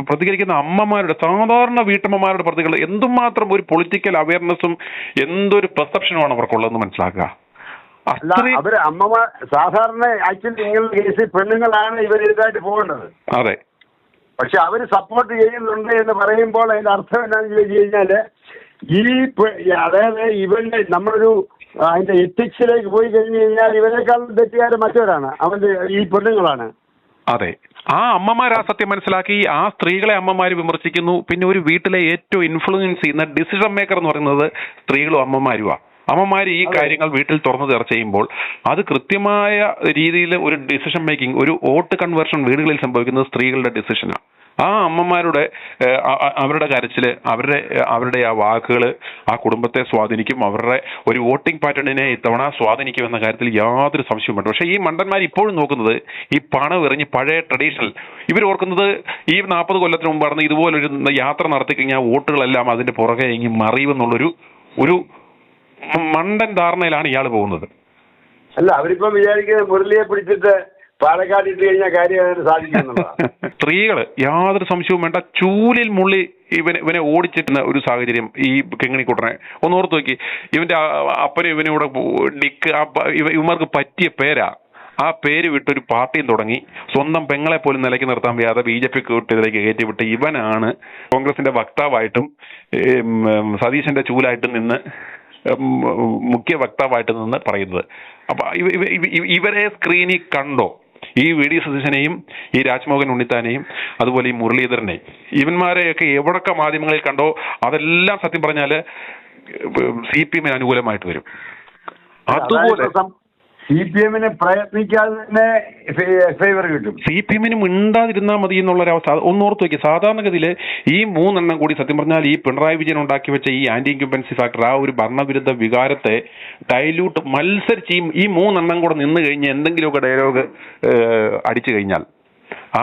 Speaker 3: പ്രതികരിക്കുന്ന അമ്മമാരുടെ, സാധാരണ വീട്ടമ്മമാരുടെ പ്രതികൾ എന്തുമാത്രം ഒരു പൊളിറ്റിക്കൽ അവയർനെസ്സും എന്തൊരു പെർസെപ്ഷനുമാണ് അവർക്കുള്ളതെന്ന് മനസ്സിലാക്കുക.
Speaker 2: അവര് അമ്മമാർ സാധാരണ ആക്ച്വലി ഇങ്ങനെയുള്ള കേസിൽ പെണ്ണുങ്ങളാണ് ഇവരിതായിട്ട് പോകേണ്ടത്.
Speaker 3: അതെ,
Speaker 2: പക്ഷെ അവര് സപ്പോർട്ട് ചെയ്യുന്നുണ്ട് എന്ന് പറയുമ്പോൾ അതിന്റെ അർത്ഥം എന്താണെന്ന് ചോദിച്ചു കഴിഞ്ഞാല് അതായത് ഇവന്റെ നമ്മളൊരു അതിന്റെ എത്തിക്സിലേക്ക് പോയി കഴിഞ്ഞു കഴിഞ്ഞാൽ ഇവരെക്കാൾ തെറ്റുകാര് മറ്റവരാണ്, അവന്റെ ഈ പെണ്ണുങ്ങളാണ്.
Speaker 3: അതെ, ആ അമ്മമാർ ആ സത്യം മനസ്സിലാക്കി ആ സ്ത്രീകളെ അമ്മമാര് വിമർശിക്കുന്നു. പിന്നെ ഒരു വീട്ടിലെ ഏറ്റവും ഇൻഫ്ലുവൻസ് ചെയ്യുന്ന ഡിസിഷൻ മേക്കർ എന്ന് പറയുന്നത് സ്ത്രീകളും അമ്മമാരുമാണ്. അമ്മമാർ ഈ കാര്യങ്ങൾ വീട്ടിൽ തുറന്നു ചർച്ച ചെയ്യുമ്പോൾ അത് കൃത്യമായ രീതിയിൽ ഒരു ഡിസിഷൻ മേക്കിംഗ്, ഒരു വോട്ട് കൺവേർഷൻ വീടുകളിൽ സംഭവിക്കുന്നത് സ്ത്രീകളുടെ ഡിസിഷനാണ്. ആ അമ്മമാരുടെ അവരുടെ കരച്ചില്, അവരുടെ ആ വാക്കുകൾ ആ കുടുംബത്തെ സ്വാധീനിക്കും, അവരുടെ ഒരു വോട്ടിംഗ് പാറ്റേണിനെ ഇത്തവണ സ്വാധീനിക്കും എന്ന കാര്യത്തിൽ യാതൊരു സംശയവും വേണ്ട. പക്ഷേ ഈ മണ്ടന്മാർ ഇപ്പോഴും നോക്കുന്നത് ഈ പണം എറിഞ്ഞ് പഴയ ട്രഡീഷണൽ, ഇവർ ഓർക്കുന്നത് ഈ 40 കൊല്ലത്തിന് മുമ്പ് നടന്ന് ഇതുപോലൊരു യാത്ര നടത്തി കഴിഞ്ഞാൽ വോട്ടുകളെല്ലാം അതിന്റെ പുറകെ ഇങ്ങി മറിയുമെന്നുള്ളൊരു മണ്ടൻ ധാരണയിലാണ് ഇയാൾ പോകുന്നത്.
Speaker 2: അല്ല, അവരിപ്പം വിചാരിക്കുന്നത് മുരളിയെ പിടിച്ചിട്ട് പാലക്കാട് ഇട്ട് കഴിഞ്ഞാൽ കാര്യം സാധിക്കുന്നുള്ളതാണ്.
Speaker 3: സ്ത്രീകള് യാതൊരു സംശയവും വേണ്ട ചൂലിൽ മുള്ളി ഇവനെ ഓടിച്ചിട്ടുന്ന ഒരു സാഹചര്യം ഈ കിങ്ങിണിക്കുട്ടനെ ഒന്ന് ഓർത്ത് നോക്കി. ഇവന്റെ അപ്പനും ഇവനും കൂടെ ഡിക്ക് ഇവന്മാർക്ക് പറ്റിയ പേരാ. ആ പേര് വിട്ടൊരു പാർട്ടിയും തുടങ്ങി, സ്വന്തം പെങ്ങളെ പോലും നിലയ്ക്ക് നിർത്താൻ വയ്യാതെ BJP കൂട്ടത്തിലേക്ക് കയറ്റിവിട്ട് ഇവനാണ് കോൺഗ്രസിന്റെ വക്താവായിട്ടും സതീശന്റെ ചൂലായിട്ടും നിന്ന് മുഖ്യ വക്താവായിട്ട് നിന്ന് പറയുന്നത്. അപ്പൊ ഇവരെ സ്ക്രീനിൽ കണ്ടോ ഈ VD സതീശനെയും ഈ രാജ്മോഹൻ ഉണ്ണിത്താനെയും അതുപോലെ ഈ മുരളീധരനെയും ഇവന്മാരെയൊക്കെ എവിടൊക്കെ മാധ്യമങ്ങളിൽ കണ്ടോ അതെല്ലാം സത്യം പറഞ്ഞാല് CPM അനുകൂലമായിട്ട് വരും. അതുപോലെ
Speaker 2: CPM പ്രയത്നിക്കാതെ തന്നെ ഫേവർ കിട്ടും.
Speaker 3: CPM മിണ്ടാതിരുന്നാൽ മതി എന്നുള്ളൊരവസ്ഥ ഒന്നോർത്ത് വയ്ക്കുക. സാധാരണഗതിയിൽ ഈ 3 എണ്ണം കൂടി സത്യം പറഞ്ഞാൽ ഈ പിണറായി വിജയൻ ഉണ്ടാക്കി വെച്ച ഈ ആന്റി ഇൻക്യുംബൻസി ഫാക്ടർ, ആ ഒരു ഭരണവിരുദ്ധ വികാരത്തെ ഡൈല്യൂട്ട് മത്സരിച്ച് ഈ 3 എണ്ണം കൂടെ നിന്ന് കഴിഞ്ഞ് എന്തെങ്കിലുമൊക്കെ ഡയലോഗ് അടിച്ചു കഴിഞ്ഞാൽ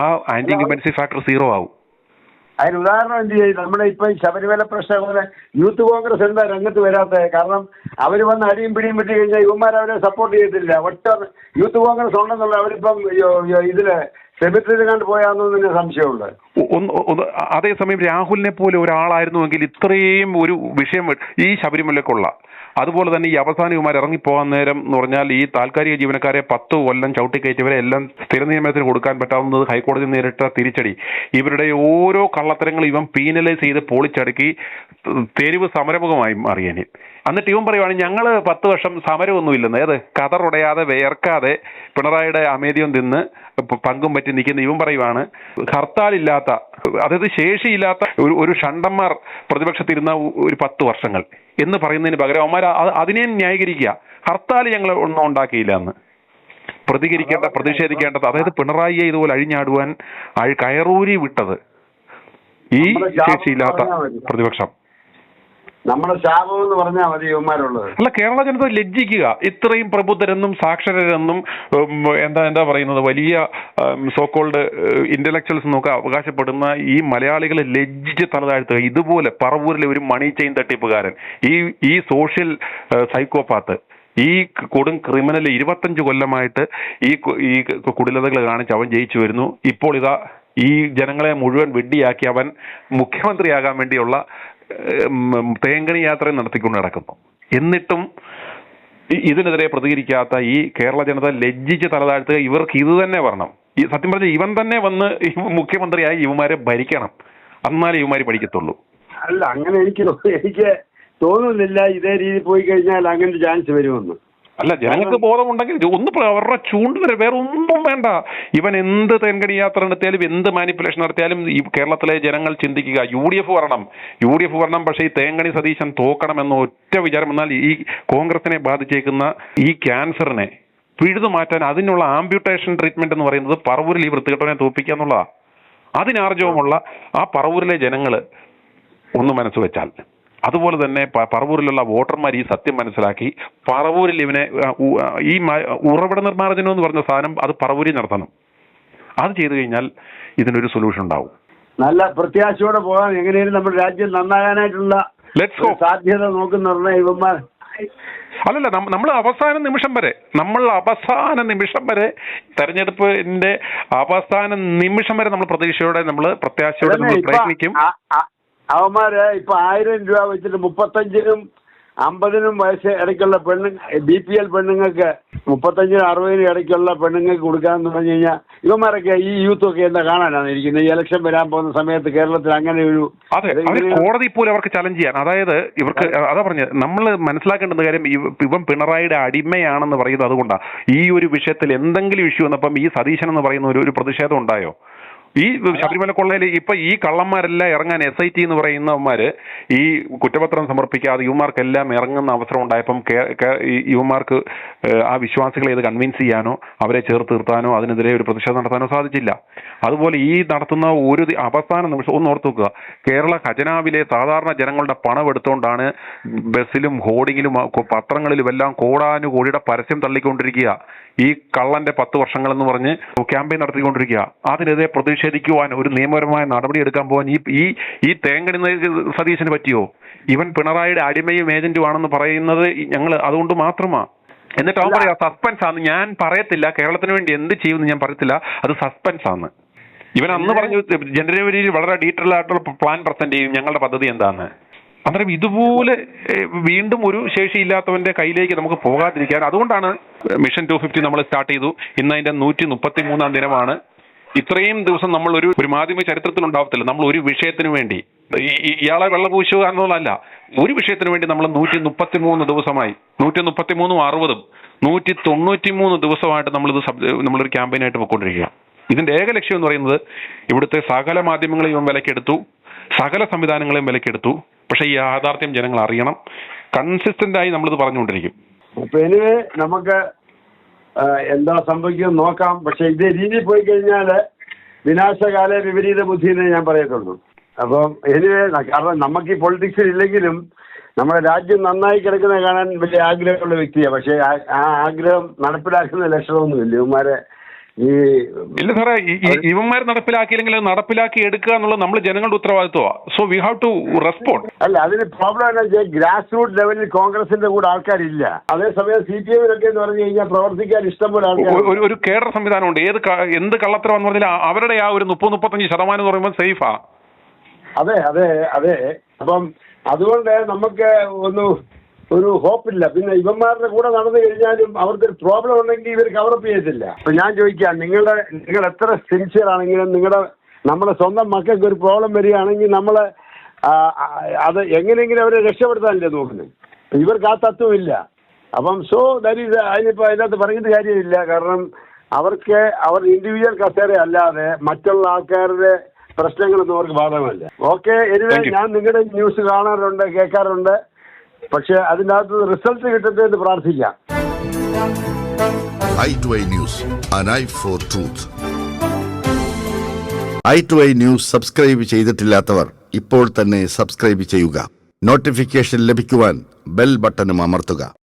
Speaker 3: ആ ആന്റി ഇൻക്യുംബൻസി ഫാക്ടർ 0 ആവും.
Speaker 2: അതിന് ഉദാഹരണം എന്ത് ചെയ്യും? നമ്മുടെ ഇപ്പൊ ശബരിമല പ്രശ്നം പോലെ യൂത്ത് കോൺഗ്രസ് എന്താ രംഗത്ത് വരാത്തത്? കാരണം അവര് വന്ന് അടിയും പിടിയും വിട്ട് കഴിഞ്ഞാൽ ഇവന്മാർ അവരെ സപ്പോർട്ട് ചെയ്തിട്ടില്ല. ഒറ്റ യൂത്ത് കോൺഗ്രസ് ഉണ്ടെന്നുള്ള അവരിപ്പം ഇതില് സെമിട്രിയിൽ കണ്ട് പോയാന്ന് തന്നെ സംശയമുണ്ട്.
Speaker 3: അതേസമയം രാഹുലിനെ പോലെ ഒരാളായിരുന്നുവെങ്കിൽ ഇത്രയും ഒരു വിഷയം ഈ ശബരിമലക്കുള്ള, അതുപോലെ തന്നെ ഈ അവസാനികുമാർ ഇറങ്ങിപ്പോകാൻ നേരം എന്ന് പറഞ്ഞാൽ ഈ താൽക്കാലിക ജീവനക്കാരെ 10 കൊല്ലം ചവിട്ടിക്കയറ്റിവരെ എല്ലാം സ്ഥിര നിയമനത്തിന് കൊടുക്കാൻ പറ്റാവുന്നത് ഹൈക്കോടതി നേരിട്ട തിരിച്ചടി. ഇവരുടെ ഓരോ കള്ളത്തരങ്ങൾ ഇവൻ പീനലൈസ് ചെയ്ത് പൊളിച്ചടുക്കി തെരുവ് സമരമുഖമായി മാറിയേനെ. എന്നിട്ട് ഇവൻ പറയുവാണ് ഞങ്ങൾ 10 വർഷം സമരമൊന്നുമില്ലെന്ന്. ഏത് കതറുടയാതെ വേർക്കാതെ പിണറായിയുടെ അമേദ്യം തിന്ന് പങ്കും പറ്റി നിൽക്കുന്ന ഇവൻ പറയുവാണ് ഹർത്താലില്ലാത്ത, അതായത് ശേഷിയില്ലാത്ത ഒരു ഷണ്ടന്മാർ പ്രതിപക്ഷത്തിരുന്ന ഒരു 10 വർഷങ്ങൾ എന്ന് പറയുന്നതിന് പകരം അവന്മാർ അതിനെയും ന്യായീകരിക്കുക. ഹർത്താൽ ഞങ്ങൾ ഒന്നും ഉണ്ടാക്കിയില്ല എന്ന് പ്രതിഷേധിക്കേണ്ടത്. അതായത് പിണറായിയെ ഇതുപോലെ അഴിഞ്ഞാടുവാൻ കയറൂരി വിട്ടത് ഈ ശേഷിയില്ലാത്ത പ്രതിപക്ഷം.
Speaker 2: നമ്മുടെ ശാപം എന്ന് പറഞ്ഞാൽ മതി ഇവന്മാരുള്ളത്.
Speaker 3: അല്ല, കേരള ജനത ലജ്ജിക്കുക. ഇത്രയും പ്രബുദ്ധരെന്നും സാക്ഷരരെന്നും എന്താ പറയുന്നത് വലിയ സോക്കോൾഡ് ഇന്റലക്ച്വൽസ് എന്നൊക്കെ അവകാശപ്പെടുന്ന ഈ മലയാളികളെ ലജ്ജിച്ച് തലതാഴ്ത്തുക. ഇതുപോലെ പറവൂരിലെ ഒരു മണി ചെയിൻ തട്ടിപ്പുകാരൻ, ഈ സോഷ്യൽ സൈക്കോപാത്ത് ഈ കൊടും ക്രിമിനൽ 25 കൊല്ലമായിട്ട് ഈ കുടിലതകൾ കാണിച്ച് അവൻ ജയിച്ചു വരുന്നു. ഇപ്പോൾ ഇതാ ഈ ജനങ്ങളെ മുഴുവൻ വെഡ്ഡിയാക്കി അവൻ മുഖ്യമന്ത്രിയാകാൻ വേണ്ടിയുള്ള തേങ്കണി യാത്രയും നടത്തിക്കൊണ്ട് നടക്കുന്നു. എന്നിട്ടും ഇതിനെതിരെ പ്രതികരിക്കാത്ത ഈ കേരള ജനത ലജ്ജിച്ച് തലതാഴ്ത്തുക. ഇവർക്ക് ഇത് തന്നെ വരണം. ഈ സത്യം പറഞ്ഞ ഇവൻ തന്നെ വന്ന് മുഖ്യമന്ത്രിയായി ഇവന്മാരെ ഭരിക്കണം. എന്നാലേ ഇവന്മാര് പഠിക്കത്തുള്ളൂ.
Speaker 2: അല്ല, അങ്ങനെ എനിക്ക് തോന്നുന്നില്ല ഇതേ രീതി പോയി കഴിഞ്ഞാൽ അങ്ങനെ ചാൻസ് വരുമെന്ന്.
Speaker 3: അല്ല, ജനങ്ങൾക്ക് ബോധമുണ്ടെങ്കിൽ ഒന്ന് അവരുടെ ചൂണ്ടുവരെ വേറെ ഒന്നും വേണ്ട. ഇവൻ എന്ത് തെൻകടി യാത്ര നടത്തിയാലും എന്ത് മാനിപ്പുലേഷൻ നടത്തിയാലും ഈ കേരളത്തിലെ ജനങ്ങൾ ചിന്തിക്കുക UDF വരണം. പക്ഷേ ഈ തേങ്കണി സതീശൻ തോക്കണമെന്ന ഒറ്റ വിചാരം. എന്നാൽ ഈ കോൺഗ്രസിനെ ബാധിച്ചേക്കുന്ന ഈ ക്യാൻസറിനെ പിഴുതു മാറ്റാൻ അതിനുള്ള ആംബ്യൂട്ടേഷൻ ട്രീറ്റ്മെന്റ് എന്ന് പറയുന്നത് പറവൂരിൽ ഈ വൃത്തികെട്ടവനെ തോൽപ്പിക്കുക എന്നുള്ളതാ. അതിനാർജവമുള്ള ആ പറവൂരിലെ ജനങ്ങൾ ഒന്ന് മനസ്സ് വെച്ചാൽ, അതുപോലെ തന്നെ പറവൂരിലുള്ള വോട്ടർമാർ ഈ സത്യം മനസ്സിലാക്കി പറവൂരിൽ ഇവനെ ഈ ഉറവിട നിർമ്മാർജ്ജനം എന്ന് പറഞ്ഞ സാധനം അത് പറവൂരിൽ നടത്തണം. അത് ചെയ്തു കഴിഞ്ഞാൽ ഇതിനൊരു സൊല്യൂഷൻ ഉണ്ടാവും.
Speaker 2: നല്ല പ്രത്യാശയോടെ പോകാൻ എങ്ങനെയും നമ്മുടെ രാജ്യം നന്നാകാനായിട്ടുള്ള സാധ്യത നോക്കുന്ന ഇവന്മാർ.
Speaker 3: അല്ലല്ല, നമ്മൾ അവസാന നിമിഷം വരെ തെരഞ്ഞെടുപ്പിന്റെ അവസാന നിമിഷം വരെ നമ്മൾ പ്രത്യാശയോടെ നമ്മൾ പ്രയത്നിക്കും.
Speaker 2: അവന്മാര് ഇപ്പൊ 1000 രൂപ വെച്ചിട്ട് 35-നും 50-നും വയസ്സ് ഇടയ്ക്കുള്ള BPL പെണ്ണുങ്ങൾക്ക് 35-നും 60-നും ഇടയ്ക്കുള്ള പെണ്ണുങ്ങൾക്ക് കൊടുക്കാന്ന് പറഞ്ഞു കഴിഞ്ഞാൽ ഇവന്മാരൊക്കെ ഈ യൂത്തൊക്കെ എന്താ കാണാനാണ് ഇരിക്കുന്നത്? ഈ ഇലക്ഷൻ വരാൻ പോകുന്ന സമയത്ത് കേരളത്തിൽ അങ്ങനെ ഒരു
Speaker 3: കോടതി പോലും അവർക്ക് ചലഞ്ച് ചെയ്യാൻ. അതായത് ഇവർക്ക് അതാ പറഞ്ഞത്, നമ്മൾ മനസ്സിലാക്കേണ്ടുന്ന കാര്യം ഇവൻ പിണറായിയുടെ അടിമയാണെന്ന് പറയുന്നത് അതുകൊണ്ടാണ്. ഈ ഒരു വിഷയത്തിൽ എന്തെങ്കിലും ഇഷ്യൂ വന്നപ്പം ഈ സതീശൻ എന്ന് പറയുന്ന ഒരു പ്രതിഷേധം ഉണ്ടായോ? ഈ ശബരിമല കൊള്ളയിൽ ഇപ്പൊ ഈ കള്ളന്മാരെല്ലാം ഇറങ്ങാൻ SIT എന്ന് പറയുന്നവന്മാര് ഈ കുറ്റപത്രം സമർപ്പിക്കാതെ ഇവന്മാർക്കെല്ലാം ഇറങ്ങുന്ന അവസരം ഉണ്ടായപ്പം ഇവന്മാർക്ക് ആ വിശ്വാസികളെ ഇത് കൺവിൻസ് ചെയ്യാനോ അവരെ ചേർത്ത് നിർത്താനോ അതിനെതിരെ ഒരു പ്രതിഷേധം നടത്താനോ സാധിച്ചില്ല. അതുപോലെ ഈ നടത്തുന്ന ഒരു അവസാന നിമിഷം ഒന്ന് ഓർത്തു നോക്കുക, കേരള ഖജനാവിലെ സാധാരണ ജനങ്ങളുടെ പണം എടുത്തുകൊണ്ടാണ് ബസ്സിലും ഹോർഡിങ്ങിലും പത്രങ്ങളിലും എല്ലാം കോടാനുകോടിയുടെ പരസ്യം തള്ളിക്കൊണ്ടിരിക്കുക. ഈ കള്ളന്റെ 10 വർഷങ്ങളെന്ന് പറഞ്ഞ് ക്യാമ്പയിൻ നടത്തിക്കൊണ്ടിരിക്കുക. അതിനെതിരെ പ്രതിഷേധിക്കുവാൻ ഒരു നിയമപരമായ നടപടി എടുക്കാൻ പോകാൻ ഈ തേങ്കണി സതീശന് പറ്റിയോ? ഇവൻ പിണറായിയുടെ അടിമയും ഏജന്റും ആണെന്ന് പറയുന്നത് ഞങ്ങൾ അതുകൊണ്ട് മാത്രമാ. എന്നിട്ട് അവൻ പറയാ സസ്പെൻസ് ആണ്. ഞാൻ പറയത്തില്ല കേരളത്തിന് വേണ്ടി എന്ത് ചെയ്യുമെന്ന് ഞാൻ പറയത്തില്ല, അത് സസ്പെൻസ് ആണ്. ഇവൻ അന്ന് പറഞ്ഞു ജനുവരിയിൽ വളരെ ഡീറ്റെയിൽ ആയിട്ടുള്ള പ്ലാൻ പ്രസന്റ് ചെയ്യും, ഞങ്ങളുടെ പദ്ധതി എന്താന്ന്. അന്നേരം ഇതുപോലെ വീണ്ടും ഒരു ശേഷിയില്ലാത്തവന്റെ കയ്യിലേക്ക് നമുക്ക് പോകാതിരിക്കാൻ, അതുകൊണ്ടാണ് മിഷൻ 250 നമ്മൾ സ്റ്റാർട്ട് ചെയ്തു. ഇന്ന് അതിന്റെ 133-ാം ദിനമാണ്. ഇത്രയും ദിവസം നമ്മൾ ഒരു മാധ്യമ ചരിത്രത്തിൽ ഉണ്ടാവത്തില്ല. നമ്മൾ ഒരു വിഷയത്തിന് വേണ്ടി ഇയാളെ വെള്ളപൂശുക എന്നുള്ളതല്ല, ഒരു വിഷയത്തിന് വേണ്ടി നമ്മൾ 133 ദിവസമായി 133-ഉം 60-ഉം 193 ദിവസമായിട്ട് നമ്മളൊരു ക്യാമ്പയിനായിട്ട് പോയിക്കൊണ്ടിരിക്കുക. ഇതിന്റെ ഏക ലക്ഷ്യം എന്ന് പറയുന്നത് ഇവിടുത്തെ സകല മാധ്യമങ്ങളെയും വിലക്കെടുത്തു, സകല സംവിധാനങ്ങളെയും വിലക്കെടുത്തു. പക്ഷെ ഈ യാഥാർത്ഥ്യം ജനങ്ങൾ അറിയണം. കൺസിസ്റ്റന്റ് ആയി നമ്മളിത് പറഞ്ഞുകൊണ്ടിരിക്കും.
Speaker 2: അപ്പൊ എനിവേ നമുക്ക് എന്താ സംഭവിക്കുന്നത് നോക്കാം. പക്ഷെ ഇതേ രീതിയിൽ പോയി കഴിഞ്ഞാല് വിനാശകാല വിപരീത ബുദ്ധി എന്നേ ഞാൻ പറയത്തുള്ളൂ. അപ്പം എനിവേ, കാരണം നമുക്ക് ഈ പൊളിറ്റിക്സിൽ ഇല്ലെങ്കിലും നമ്മുടെ രാജ്യം നന്നായി കിടക്കുന്നത് കാണാൻ വലിയ ആഗ്രഹമുള്ള വ്യക്തിയാണ്. പക്ഷെ ആ ആഗ്രഹം നടപ്പിലാക്കുന്ന ലക്ഷണമൊന്നുമില്ല ഇവന്മാരെ.
Speaker 3: ഇല്ല സാറേ, ഇവന്മാർ നടപ്പിലാക്കിയില്ലെങ്കിൽ അത് നടപ്പിലാക്കി എടുക്കുക എന്നുള്ളത് നമ്മൾ ജനങ്ങളുടെ ഉത്തരവാദിത്വമാണ്. So we have to respond.
Speaker 2: അല്ല, അതിന് പ്രോബ്ലം എന്താ വെച്ചാൽ ഗ്രാസ് റൂട്ട് ലെവലിൽ കോൺഗ്രസിന്റെ കൂടെ ആൾക്കാരില്ല. അതേസമയം CPM-നൊക്കെ എന്ന് പറഞ്ഞു കഴിഞ്ഞാൽ പ്രവർത്തിക്കാൻ ഇഷ്ടംപോലെ ആൾക്കാർ,
Speaker 3: ഒരു കേഡർ സംവിധാനമുണ്ട്. എന്ത് കള്ളത്തരം പറഞ്ഞാൽ അവരുടെ ആ ഒരു 30-35% എന്ന് പറയുമ്പോൾ സേഫാ.
Speaker 2: അതെ അതെ അതെ. അപ്പം അതുകൊണ്ട് നമുക്ക് ഒരു ഹോപ്പില്ല. പിന്നെ ഇവന്മാരുടെ കൂടെ നടന്നു കഴിഞ്ഞാലും അവർക്കൊരു പ്രോബ്ലം ഉണ്ടെങ്കിൽ ഇവർ കവറപ്പ് ചെയ്യത്തില്ല. അപ്പൊ ഞാൻ ചോദിക്കാം, നിങ്ങൾ എത്ര സിൻസിയർ ആണെങ്കിലും നമ്മുടെ സ്വന്തം മക്കൾക്ക് ഒരു പ്രോബ്ലം വരികയാണെങ്കിൽ നമ്മൾ അത് എങ്ങനെയെങ്കിലും അവരെ രക്ഷപ്പെടുത്താനല്ലേ നോക്കുന്നത്. ഇവർക്ക് ആ തത്വമില്ല. അപ്പം അതിനകത്ത് പറഞ്ഞിട്ട് കാര്യമില്ല. കാരണം അവർ ഇൻഡിവിജ്വൽ കസേര അല്ലാതെ മറ്റുള്ള ആൾക്കാരുടെ പ്രശ്നങ്ങളൊന്നും അവർക്ക് ബാധകമല്ല. ഓക്കെ, ഞാൻ നിങ്ങളുടെ ന്യൂസ് കാണാറുണ്ട്, കേൾക്കാറുണ്ട്. പക്ഷെ അതിൻ്റെ അകത്ത് റിസൾട്ട് കിട്ടട്ടെ എന്ന് പ്രാർത്ഥിക്കാം.
Speaker 4: i2i News, an eye for truth. i2i News subscribe ചെയ്തിട്ടില്ലാത്തവർ ഇപ്പോൾ തന്നെ സബ്സ്ക്രൈബ് ചെയ്യുക. നോട്ടിഫിക്കേഷൻ ലഭിക്കുവാൻ ബെൽ ബട്ടണും അമർത്തുക.